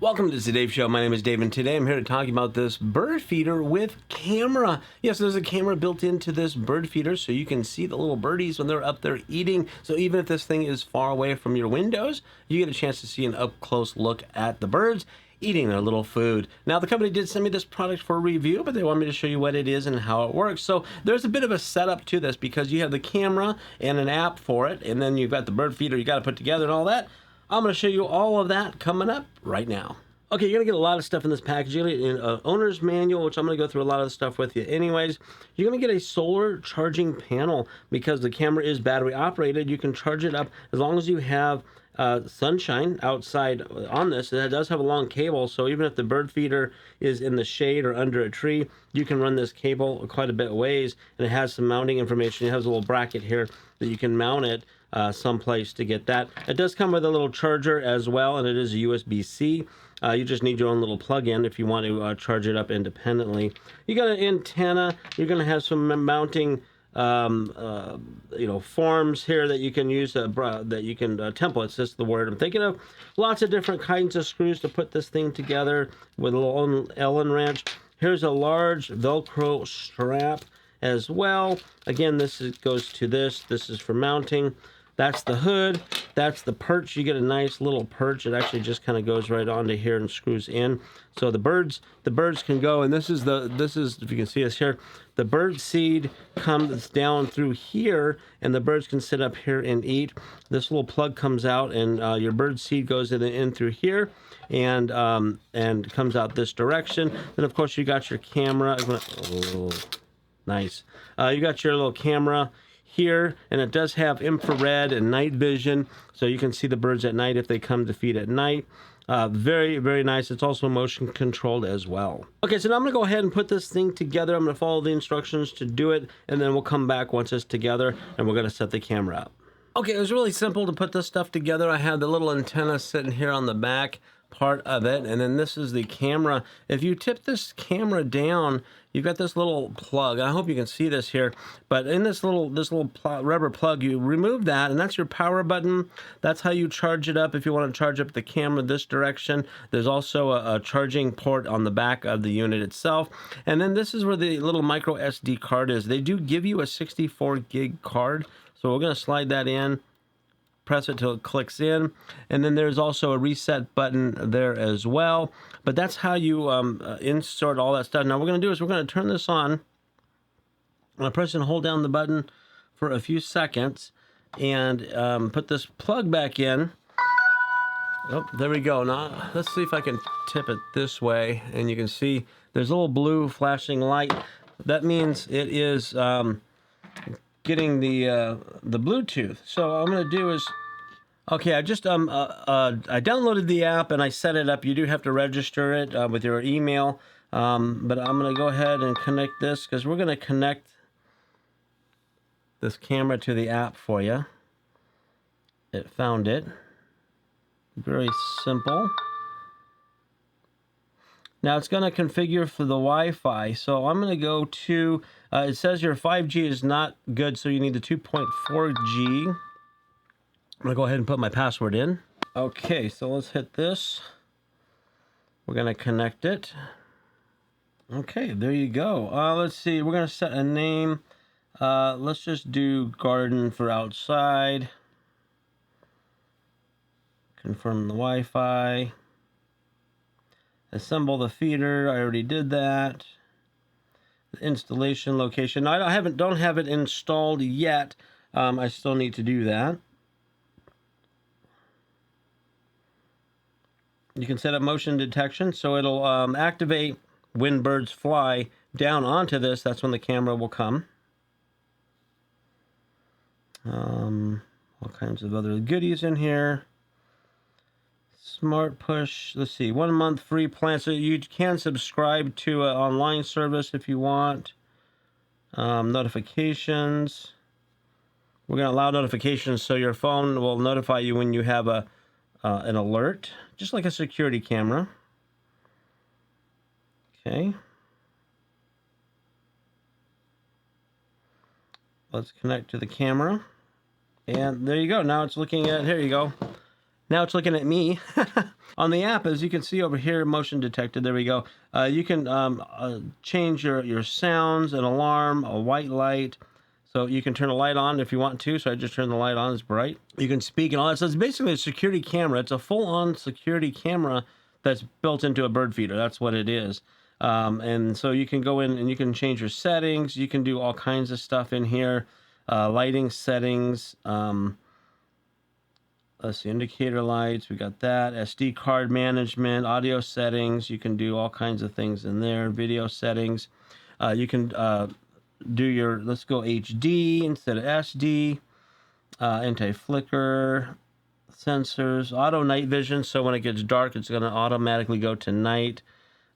Welcome to the Dave Show. My name is Dave, and today I'm here to talk about this bird feeder with camera. Yes, there's a camera built into this bird feeder, so you can see the little birdies when they're up there eating. So even if this thing is far away from your windows, you get a chance to see an up-close look at the birds eating their little food. Now, the company did send me this product for review, but they want me to show you what it is and how it works. So there's a bit of a setup to this because you have the camera and an app for it, and then you've got the bird feeder you got to put together and all that. I'm going to show you all of that coming up right now. Okay, you're going to get a lot of stuff in this package. You're going to get an owner's manual, which I'm going to go through a lot of the stuff with you anyways. You're going to get a solar charging panel because the camera is battery operated. You can charge it up as long as you have sunshine outside on this. It does have a long cable, so even if the bird feeder is in the shade or under a tree, you can run this cable quite a bit ways, and it has some mounting information. It has a little bracket here that you can mount it someplace to get that. It does come with a little charger as well, and it is a USB-C. You just need your own little plug-in if you want to charge it up independently. You got an antenna. You're going to have some mounting forms here that you can use, that you can templates, that's the word I'm thinking of. Lots of different kinds of screws to put this thing together with a little Allen wrench. Here's a large Velcro strap as well. Again, goes to this. This is for mounting. That's the hood. That's the perch. You get a nice little perch. It actually just kind of goes right onto here and screws in. So the birds can go, and this is if you can see us here, the bird seed comes down through here, and the birds can sit up here and eat. This little plug comes out, and your bird seed goes in through here, and comes out this direction. Then of course you got your camera. Oh, nice. You got your little camera here, and it does have infrared and night vision, so you can see the birds at night if they come to feed at night. Very, very nice. It's also motion controlled as well. Okay, so now I'm gonna go ahead and put this thing together. I'm gonna follow the instructions to do it, and then we'll come back once it's together, and we're gonna set the camera up. Okay, it was really simple to put this stuff together. I had the little antenna sitting here on the back part of it, and then this is the camera. If you tip this camera down, you've got this little plug. I hope you can see this here, but in this little rubber plug, you remove that, and that's your power button. That's how you charge it up if you want to charge up the camera this direction. There's also a charging port on the back of the unit itself, and then this is where the little micro SD card is. They do give you a 64 gig card, so we're going to slide that in, press it till it clicks in, and then there's also a reset button there as well. But that's how you insert all that stuff. Now what we're going to do is we're going to turn this on. I'm going to press and hold down the button for a few seconds and put this plug back in. Oh, there we go. Now let's see if I can tip it this way, and you can see there's a little blue flashing light. That means it is getting the Bluetooth. So what I'm going to do is, okay, I just I downloaded the app and I set it up. You do have to register it with your email, but I'm going to go ahead and connect this because we're going to connect this camera to the app for you. It found it. Very simple. Now it's going to configure for the Wi-Fi, so I'm going to go to, it says your 5G is not good, so you need the 2.4G. I'm going to go ahead and put my password in. Okay, so let's hit this. We're going to connect it. Okay, there you go. Let's see, we're going to set a name. Let's just do garden for outside. Confirm the Wi-Fi. Assemble the feeder. I already did that. The installation location. Now, I don't have it installed yet. I still need to do that. You can set up motion detection, so it'll activate when birds fly down onto this. That's when the camera will come. All kinds of other goodies in here. Smart push, let's see, 1 month free plan. So you can subscribe to an online service if you want. Notifications. We're going to allow notifications so your phone will notify you when you have an alert, just like a security camera. Okay. Let's connect to the camera. And there you go. Now it's looking at, here you go. Now it's looking at me. On the app, as you can see over here, motion detected. There we go. You can change your sounds, an alarm, a white light. So you can turn a light on if you want to. So I just turn the light on, it's bright. You can speak and all that. So it's basically a security camera. It's a full-on security camera that's built into a bird feeder. That's what it is. And so you can go in and you can change your settings. You can do all kinds of stuff in here. Lighting settings. Let's see, indicator lights, we got that. SD card management, audio settings. You can do all kinds of things in there. Video settings. You can do your, let's go HD instead of SD. Anti-flicker, sensors, auto night vision. So when it gets dark, it's going to automatically go to night.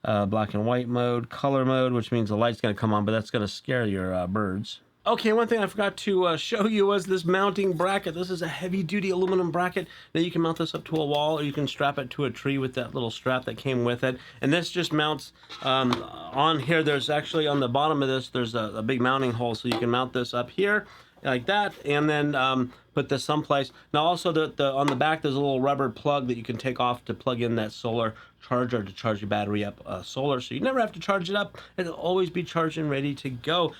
Black and white mode, color mode, which means the light's going to come on, but that's going to scare your birds. Okay, one thing I forgot to show you was this mounting bracket. This is a heavy-duty aluminum bracket that you can mount this up to a wall, or you can strap it to a tree with that little strap that came with it. And this just mounts on here. There's actually on the bottom of this, there's a big mounting hole, so you can mount this up here like that, and then put this someplace. Now also on the back there's a little rubber plug that you can take off to plug in that solar charger to charge your battery up solar, so you never have to charge it up. It'll always be charged and ready to go.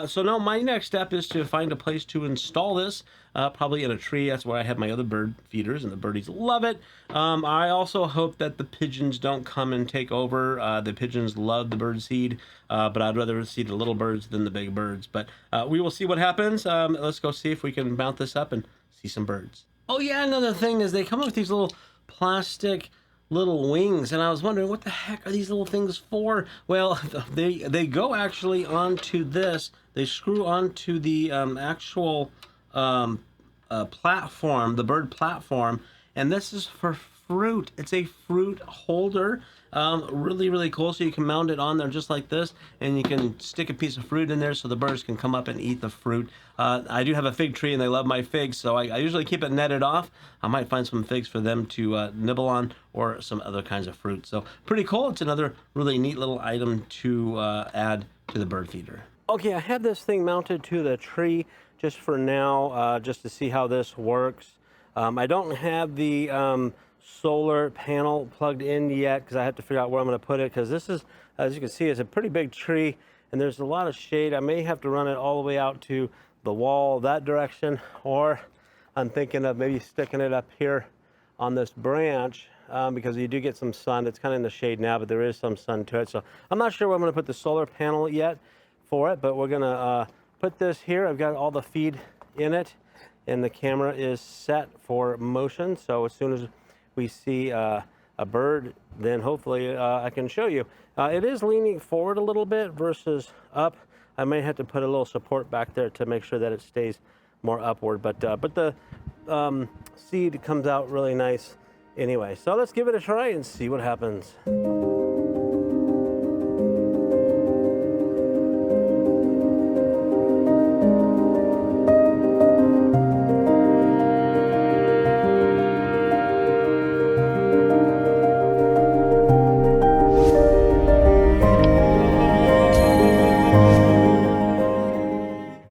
So now my next step is to find a place to install this, probably in a tree. That's where I have my other bird feeders, and the birdies love it. I also hope that the pigeons don't come and take over. The pigeons love the bird seed, but I'd rather see the little birds than the big birds. But we will see what happens. Let's go see if we can mount this up and see some birds. Oh yeah, another thing is they come up with these little plastic little wings, and I was wondering what the heck are these little things for? Well, they go actually onto this. They screw onto the actual platform, the bird platform, and this is for fruit. It's a fruit holder. Really cool. So you can mount it on there just like this, and you can stick a piece of fruit in there so the birds can come up and eat the fruit. I do have a fig tree and they love my figs, so I usually keep it netted off. I might find some figs for them to nibble on, or some other kinds of fruit. So pretty cool. It's another really neat little item to add to the bird feeder. Okay, I have this thing mounted to the tree just for now, just to see how this works. I don't have the solar panel plugged in yet because I have to figure out where I'm going to put it, because this is, as you can see, it's a pretty big tree and there's a lot of shade. I may have to run it all the way out to the wall that direction, or I'm thinking of maybe sticking it up here on this branch, because you do get some sun. It's kind of in the shade now, but there is some sun to it. So I'm not sure where I'm going to put the solar panel yet for it, but we're going to put this here. I've got all the feed in it, and the camera is set for motion. So as soon as we see a bird, then hopefully I can show you. It is leaning forward a little bit versus up. I may have to put a little support back there to make sure that it stays more upward, but the seed comes out really nice anyway. So let's give it a try and see what happens.